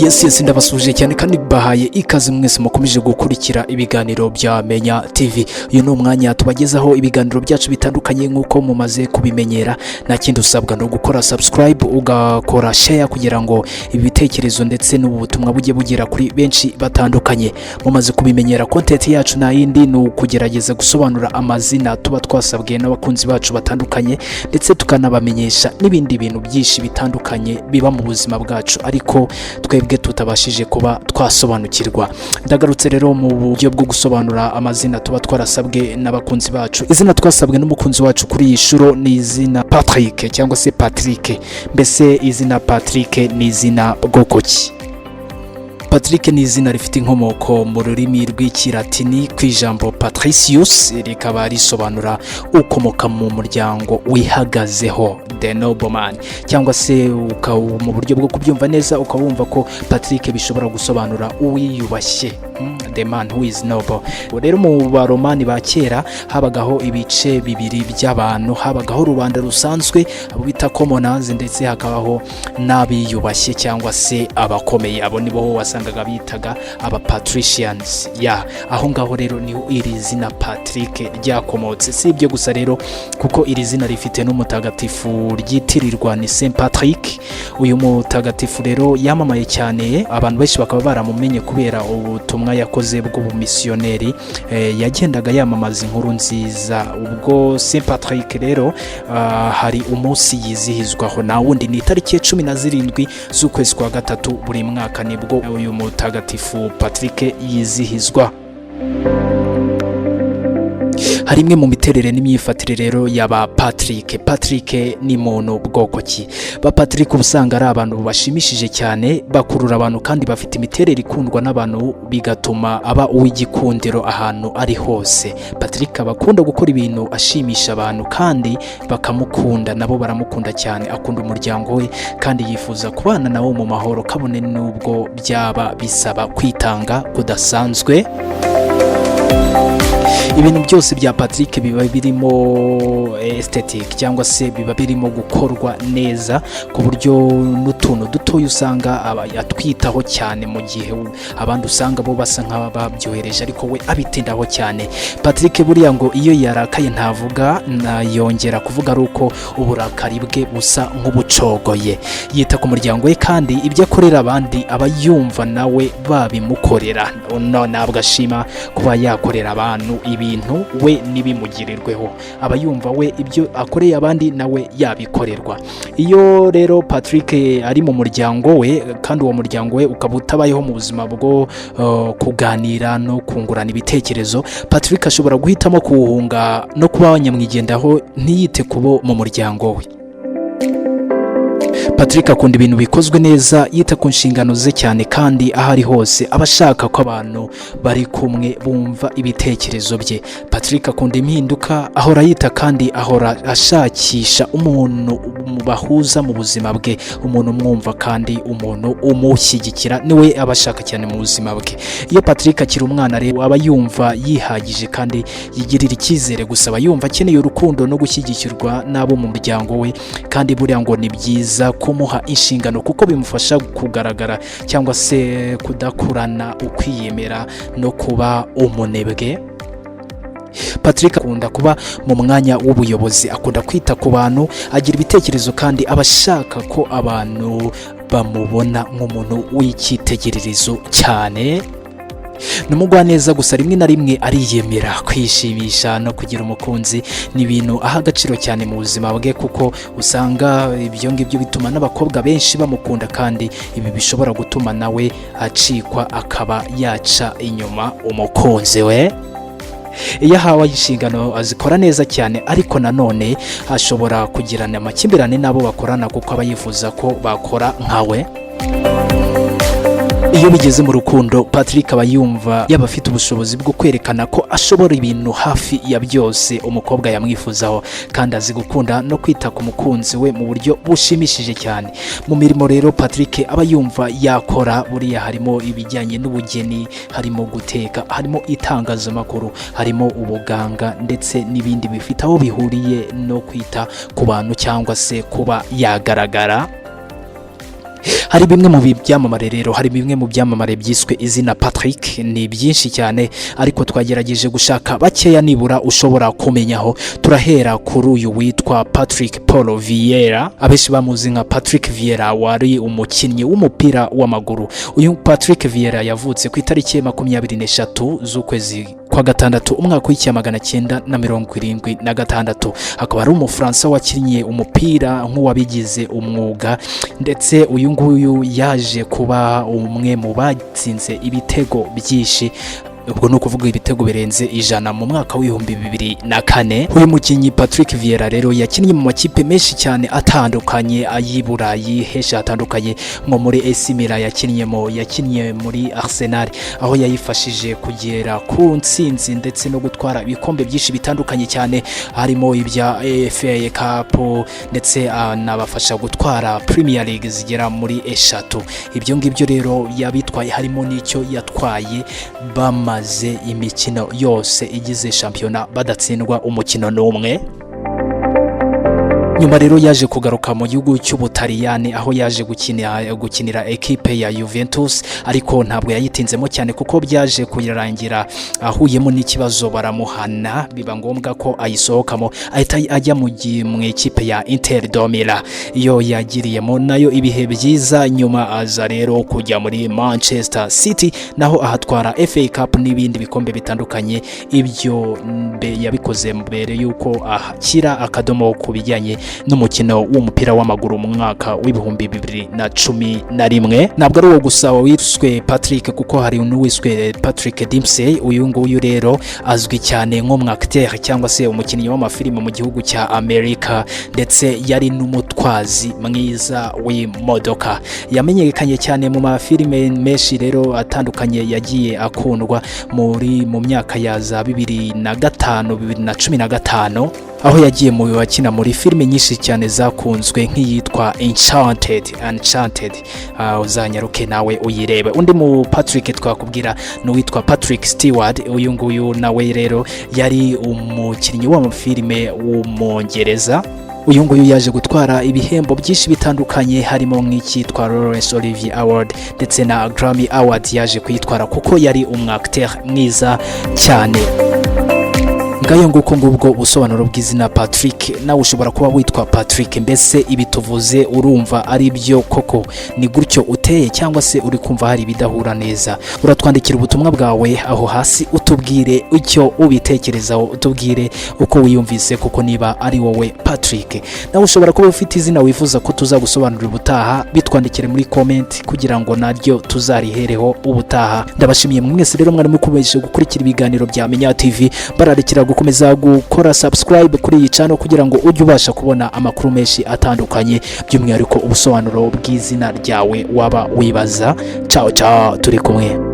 Yes ndabasuje cyane kandi bahaye ikaze mwese mukomeje gukurikira ibiganiro bya Menya TV. Uyu ni umwanya tubagezaho ibiganiro byacu bitandukanye nkuko mumaze kubimenyera. Nta kindi usabwa no gukora subscribe ugakora share kugira ngo ibitekerezo ndetse n'ubutumwa bujye bugera kuri benshi batandukanye. Mumaze kubimenyera content yacu na yindi no kugerageza gusobanura amazina tuba twasabwe n'abakunzi bacu batandukanye ndetse tukanabamenyesha n'ibindi bintu byinshi bitandukanye biba mu buzima bwacu ariko twebwe tutabashije kuba twasobanukirwa. Ndagarutse rero mu buryo bwo gusobanura amazina tuba twarasabwe n'abakunzi bacu. Izina twasabwe n'umukunzi wacu kuri iyi shuro ni izina Patrick cyangwa se Patrick. Mbese izina Patrick ni izina bwoko ki? Patrick ni izina rifite inkomoko mu rurimi rw'ikilatini ku ijambo Patricius, rikaba risobanura ukomoka mu muryango wihagazeho, the nobleman, cyangwa se mu buryo bwo kubyumva neza ukabumva ko Patrick bishobora gusobanura uwiyubashye, the man who is noble. Rero mu baromani ba kera habagaho ibice bibiri by'abantu, habagaho rubanda rusanzwe abo bita commoners ndetse hakabaho n'abiyubashye cyangwa se abakomeye, abo nibo wasangaga bitaga aba patricians. Aho ngaho rero ni iri zina Patrick ryakomotse. Si ibyo gusa rero kuko iri zina rifite n'umutagatifu ryitirirwa ni Saint Patrick. Uyu mutagatifu rero yamamaye cyane, abantu benshi bakaba baramumenye kubera ubutumwa yakoze bw'ubumisiyoneri, yagendaga yamamaza inkuru nziza. Ubwo Saint Patrick rero hari umunsi yizihizwaho, na wundi ni itariki 17 z'ukwezi kwa gatatu buri mwaka nibwo uyu mutagatifu Patrick yizihizwa. Hari imwe mu miterere n'imyifatire rero y'aba Patrick. Patrick ni muntu bwoko ki? Ba Patrick ubusanga ari abantu bashimishije cyane, bakurura abantu kandi bafite imiterere ikundwa n'abantu bigatuma aba uw'igikundiro ahantu ari hose. Patrick abakunda gukora ibintu ashimisha abantu kandi bakamukunda, nabo baramukunda cyane. Akunda umuryango we kandi yifuza kubana nawo mu mahoro kabone nubwo byaba bisaba kwitanga kudasanzwe. Ibintu byose bya Patrick biba birimo aesthetic cyangwa se biba birimo gukorwa neza ku buryo n'utuntu dutoya usanga atwitaho cyane, mu gihe abandi usanga bo basa nk'ababyohereje ariko we abitindaho cyane. Patrick buriya ngo iyo yarakaye ntavuga, yongera kuvuga ari uko uburakari bwe busa nk'ubucogoye. Yita ku muryango we kandi ibyo akorera abandi aba yumva nawe babimukorera. Ntabwo ashima kuba yakorera abantu ibintu we nibimugirirweho, aba yumva we ibyo akoreye abandi nawe yabikorerwa. Iyo rero Patrick ari mu muryango we kandi uwo muryango we ukaba utabayeho mu buzima bwo kuganira no kungurana ibitekerezo, Patrick ashobora guhitamo kuwuhunga no kuba nyamwigendaho ntiyite kubo mu muryango we. Patrick akunda ibintu bikozwe neza, yita ku nshingano ze cyane kandi aho ari hose aba ashaka ko abantu bari kumwe bumva ibitekerezo bye. Patrick akunda impinduka, ahora yita kandi ahora ashakisha umuntu bahuza mu buzima bwe, umuntu umwumva kandi umuntu umushyigikira, niwe aba ashaka cyane mu buzima bwe. Iyo Patrick akiri umwana rero aba yumva yihagije kandi yigirira icyizere, gusa aba yumva akeneye urukundo no gushyigikirwa n'abo mu muryango we, kandi buriya ngo ni byiza kumuha inshingano kuko bimufasha kugaragara cyangwa se kudakurana ukwiyemera no kuba umunebwe. Patrick akunda kuba mu mwanya w'ubuyobozi, akunda kwita ku bantu, agira ibitekerezo kandi aba ashaka ko abantu bamubona nk'umuntu w'icyitegererezo cyane. Numugwa neza gusa rimwe na rimwe ariyemera. Kwishimisha no kugira umukunzi ni ibintu aha agaciro cyane mu buzima bwe, kuko usanga ibyo ngibyo bituma n'abakobwa benshi bamukunda kandi ibi bishobora gutuma nawe acikwa akaba yaca inyuma umukunzi we. Iyo ahawe inshingano azikora neza cyane, ariko nanone ashobora kugirana amakimbirane n'abo bakorana kuko aba yifuza ko bakora nkawe. Iyo bigeze mu rukundo, Patrick aba yumva yaba afite ubushobozi bwo kwerekana ko ashobora ibintu hafi ya byose umukobwa yamwifuzaho, kandi azi gukunda no kwita ku mukunzi we mu buryo bushimishije cyane. Mu mirimo rero Patrick aba yumva yakora, buriya harimo ibijyanye n'ubugeni, harimo guteka, harimo itangazamakuru, harimo ubuganga ndetse n'ibindi bifite aho bihuriye no kwita ku bantu cyangwa se kuba yagaragara. hari bimwe mu byamamare rero, hari bimwe mu byamamare byiswe izina Patrick, ni byinshi cyane ariko twagerageje gushaka bakeya nibura ushobora kumenyaho. Turahera kuri uyu witwa Patrick Paul Vieira, abenshi bamuzi nka Patrick Vieira, wari umukinnyi w'umupira w'amaguru. Uyu Patrick Vieira yavutse ku itariki 23 z'ukwezi kwa gatandatu umwaka w'1976. Akaba ari umufaransa wakinnye umupira nk'uwabigize umwuga, ndetse uyu nguyu yaje kuba umwe mu batsinze ibitego byinshi, ubwo no kuvuga ibitego birenze 100 mu mwaka w'2004. Uyu mukinnyi Patrick Vieira rero yakinnye mu makipe menshi cyane atandukanye ay'Iburayi henshi atandukanye, nko muri AC Milan yakinnye muri Arsenal, aho yayifashije kugera ku ntsinzi ndetse no gutwara ibikombe byinshi bitandukanye cyane, harimo ibya FA Cup ndetse anabafasha gutwara Premier League zigera muri 3. Ibyo ngibyo rero yabitwaye, harimo n'icyo yatwaye bamaze imikino yose igize shampiyona badatsindwa umukino n'umwe. Nyuma rero yaje kugaruka mu gihugu cy'Ubutaliyani, aho yaje gukinira ekipe ya Juventus, ariko ntabwo yayitinzemo cyane kuko byaje kurangira ahuyemo n'ikibazo baramuhana, biba ngombwa ko ayisohokamo ahita ajya mu ekipe ya Inter de Milan. Iyo yagiriyemo nayo ibihe byiza, nyuma aza rero kujya muri Manchester City, naho ahatwara FA Cup n'ibindi bikombe bitandukanye. Ibyo yabikoze mbere yuko akira akadomo ku bijyanye n'umukino w'umupira w'amaguru mu mwaka w'2011. Ntabwo ari uwo gusa wiswe Patrick, kuko hari n'uwiswe Patrick Dempsey. Uyu nguyu rero azwi cyane nk'umwacteur cyangwa se umukinnyi w'amafilime mu gihugu cya Amerika, ndetse yari n'umutwazi mwiza w'imodoka. Yamenyekanye cyane mu mafilime menshi rero atandukanye yagiye akundwa mu myaka ya za 2005-2015, aho yagiye mu bakina muri filime nyinshi cyane zakunzwe nk'iyitwa Enchanted. Uzanyaruke nawe uyirebe. Undi mu Patrick twakubwira n'uwitwa Patrick Stewart. Uyu nguyu nawe rero yari umukinnyi w'amafilime w'umwongereza. Uyu nguyu yaje gutwara ibihembo byinshi bitandukanye, harimo nk'icyitwa Laurence Olivier Award ndetse na Grammy Award yaje kuyitwara kuko yari umwacteur mwiza cyane. Ngayo nguko ngubwo ubusobanuro bw'izina Patrick. Nawe ushobora kuba witwa Patrick, mbese ibi tuvuze urumva ari byo koko? Ni gutyo uteye cyangwa se uri kumva hari bidahura neza? Uratwandikira ubutumwa bwawe aho hasi, utubwire icyo ubitekerezaho, utubwire uko wiyumvise kuko niba ari wowe Patrick. Nawe ushobora kuba ufite izina wifuza ko tuzagusobanurira ubutaha, bitwandikire muri comment kugira ngo naryo tuzarihereho ubutaha. Ndabashimiye mwese rero mwari mukomeje gukurikira ibiganiro bya Menya TV, bararekera gukomeza gukora subscribe kuri iyi channel kugira ngo ujye ubasha kubona amakuru menshi atandukanye, by'umwihariko ubusobanuro bw'izina ryawe waba wibaza. Ciao turi kumwe.